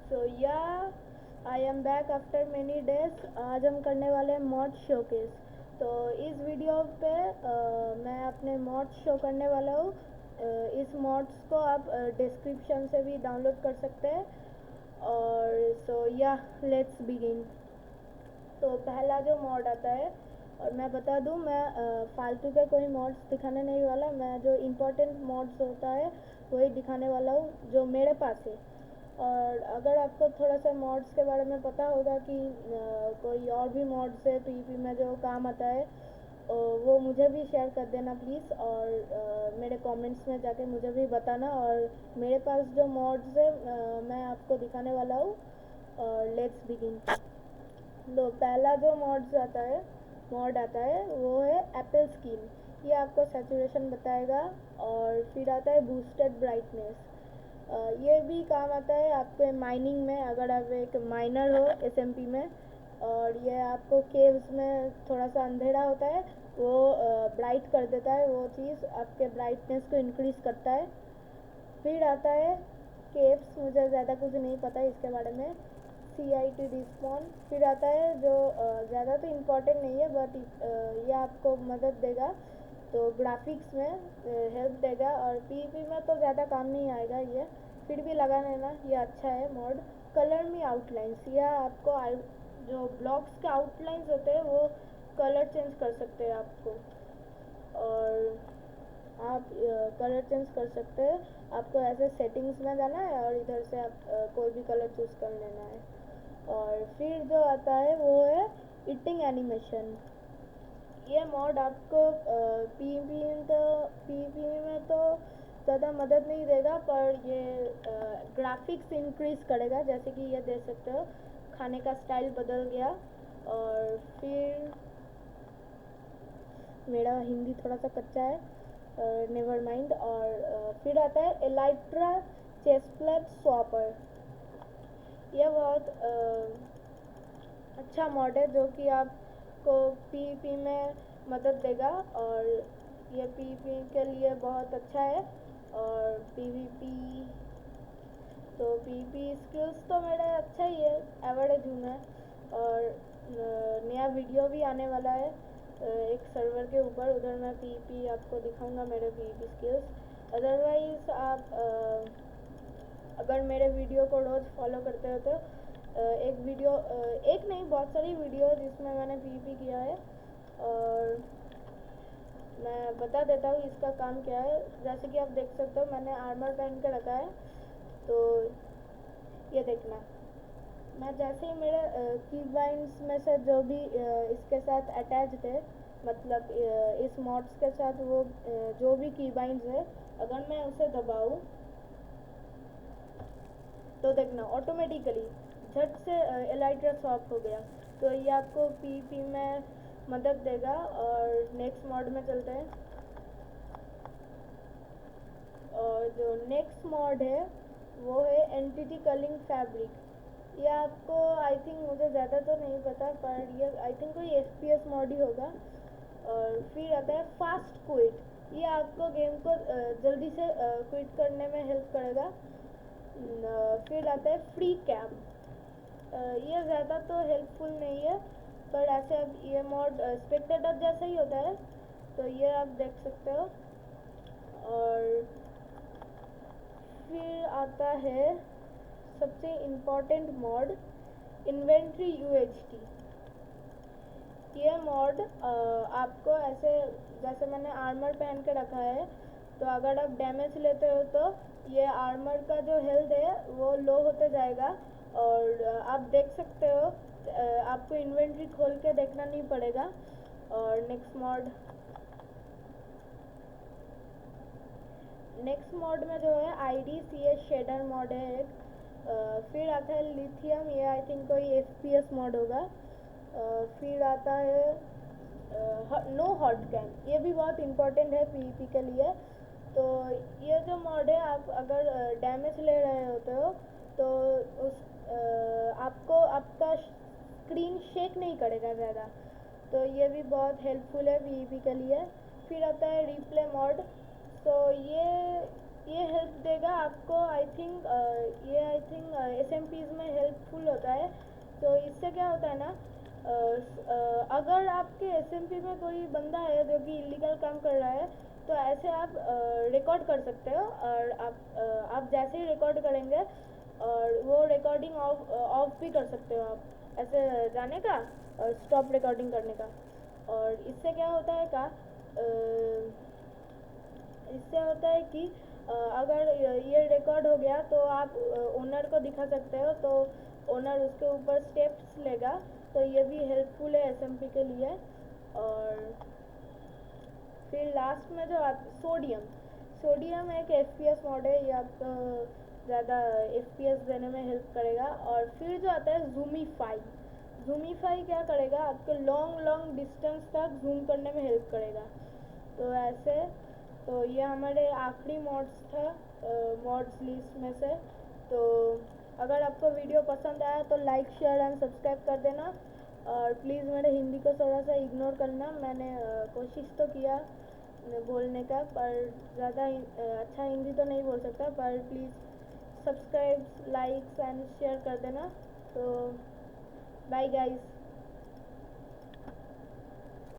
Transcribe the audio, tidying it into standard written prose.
सो या I am back after many days. आज हम करने वाले हैं मॉड शोकेस। तो इस वीडियो पे मैं अपने मॉड्स शो करने वाला हूँ। इस मॉड्स को आप डिस्क्रिप्शन से भी डाउनलोड कर सकते हैं। और सो या लेट्स बिगिन। तो पहला जो मॉड आता है, और मैं बता दूं, मैं फालतू के कोई मॉड्स दिखाने नहीं वाला। मैं जो इम्पोर्टेंट मॉड्स होता है वही दिखाने वाला हूँ जो मेरे पास है। और अगर आपको थोड़ा सा मॉड्स के बारे में पता होगा कि कोई और भी मॉड्स है पीवीपी में जो काम आता है, वो मुझे भी शेयर कर देना प्लीज़। और मेरे कमेंट्स में जाके मुझे भी बताना। और मेरे पास जो मॉड्स है मैं आपको दिखाने वाला हूँ। और लेट्स बिगिन। तो पहला जो मॉड आता है वो है एप्पल स्किन। ये आपको सैचुरेशन बताएगा। और फिर आता है बूस्टेड ब्राइटनेस। ये भी काम आता है आपके माइनिंग में, अगर आप एक माइनर हो एसएमपी में। और ये आपको केव्स में थोड़ा सा अंधेरा होता है वो ब्राइट कर देता है। वो चीज़ आपके ब्राइटनेस को इंक्रीज़ करता है। फिर आता है केव्स। मुझे ज़्यादा कुछ नहीं पता इसके बारे में। CIT respawn. फिर आता है जो ज़्यादा तो इम्पोर्टेंट नहीं है, बट ये आपको मदद देगा। तो ग्राफिक्स में हेल्प देगा। और पीवीपी में तो ज़्यादा काम नहीं आएगा ये, फिर भी लगा लेना, ये अच्छा है मॉड। कलर में आउटलाइंस, यह आपको जो ब्लॉक्स के आउटलाइंस होते हैं वो कलर चेंज कर सकते हैं आपको। और आप कलर चेंज कर सकते हैं। आपको ऐसे सेटिंग्स में जाना है और इधर से आप कोई भी कलर चूज़ कर लेना है। और फिर जो आता है वो है ईटिंग एनिमेशन। ये मॉड आपको पीवीपी में तो ज़्यादा मदद नहीं देगा, पर ये ग्राफिक्स इंक्रीज करेगा। जैसे कि ये देख सकते हो, खाने का स्टाइल बदल गया। और फिर मेरा हिंदी थोड़ा सा कच्चा है, नेवर माइंड। और फिर आता है एलाइट्रा चेस्टप्लट स्वॉपर। यह बहुत अच्छा मॉड है जो कि आपको पीवीपी में मदद देगा। और ये पीवीपी के लिए बहुत अच्छा है। और पीवीपी तो पीवीपी स्किल्स तो मेरा अच्छा ही है, एवरेज हूँ मैं। और नया वीडियो भी आने वाला है एक सर्वर के ऊपर, उधर मैं पीवीपी आपको दिखाऊंगा मेरे पीवीपी स्किल्स। अदरवाइज आप अगर मेरे वीडियो को रोज़ फॉलो करते हो तो एक वीडियो, एक नहीं बहुत सारी वीडियो जिसमें मैंने पीवीपी किया है। और मैं बता देता हूँ इसका काम क्या है। जैसे कि आप देख सकते हो, मैंने आर्मर पहन के रखा है। तो ये देखना, मैं जैसे ही मेरे की बाइंड्स में से जो भी इसके साथ अटैच थे, मतलब इस मॉड्स के साथ वो जो भी की बाइंड्स है, अगर मैं उसे दबाऊँ तो देखना ऑटोमेटिकली झट से एलाइट्रा स्वैप हो गया। तो ये आपको पीवीपी में मदद देगा। और नेक्स्ट मॉड में चलते हैं। और जो नेक्स्ट मॉड है वो है एंटिटी कलिंग फैब्रिक। ये आपको आई थिंक, मुझे ज़्यादा तो नहीं पता, पर ये आई थिंक कोई FPS मॉड ही होगा। और फिर आता है फास्ट क्विट। ये आपको गेम को जल्दी से क्विट करने में हेल्प करेगा। फिर आता है फ्री कैम्प। ये ज़्यादा तो हेल्पफुल नहीं है, पर ऐसे अब ये मॉड स्पेक्टेटर जैसा ही होता है, तो ये आप देख सकते हो। और फिर आता है सबसे इम्पोर्टेंट मॉड, इन्वेंट्री UHT। ये मॉड आपको ऐसे, जैसे मैंने आर्मर पहन के रखा है, तो अगर आप डैमेज लेते हो तो ये आर्मर का जो हेल्थ है वो लो होते जाएगा। और आप देख सकते हो, आपको इन्वेंट्री खोल के देखना नहीं पड़ेगा। और नेक्स्ट मॉड में जो है IDCS शेडर मॉड है एक। फिर आता है लिथियम। ये आई थिंक कोई FPS मॉड होगा। फिर आता है नो हॉट कैम। ये भी बहुत इम्पोर्टेंट है पीवीपी के लिए। तो ये जो मॉड है, आप अगर डैमेज ले रहे होते हो तो उस आपको आपका स्क्रीन शेक नहीं करेगा ज़्यादा। तो ये भी बहुत हेल्पफुल है पीवीपी के लिए। फिर आता है रिप्ले मॉड। तो ये ये हेल्प देगा आपको। आई थिंक एसएमपीज में हेल्पफुल होता है। तो इससे क्या होता है ना, अगर आपके एसएमपी में कोई बंदा है जो कि इलीगल काम कर रहा है, तो ऐसे आप रिकॉर्ड कर सकते हो। और आप जैसे ही रिकॉर्ड करेंगे और वो रिकॉर्डिंग ऑफ भी कर सकते हो आप, ऐसे जाने का और स्टॉप रिकॉर्डिंग करने का। और इससे क्या होता है इससे होता है कि अगर ये रिकॉर्ड हो गया तो आप ओनर को दिखा सकते हो, तो ओनर उसके ऊपर स्टेप्स लेगा। तो ये भी हेल्पफुल है एसएमपी के लिए। और फिर लास्ट में जो सोडियम सोडियम एक एफपीएस मॉड है, ये आपको ज़्यादा एफपीएस देने में हेल्प करेगा। और फिर जो आता है जूमीफाई। जूमीफाई क्या करेगा, आपको लॉन्ग लॉन्ग डिस्टेंस तक जूम करने में हेल्प करेगा। तो ऐसे, तो ये हमारे आखिरी मॉड्स था मॉड्स लिस्ट में से। तो अगर आपको वीडियो पसंद आया तो लाइक शेयर एंड सब्सक्राइब कर देना। और प्लीज़ मेरे हिंदी को थोड़ा सा इग्नोर करना। मैंने कोशिश तो किया बोलने का, पर ज़्यादा अच्छा हिंदी तो नहीं बोल सकता, पर please subscribe likes and share कर देना। तो बाय गाइस।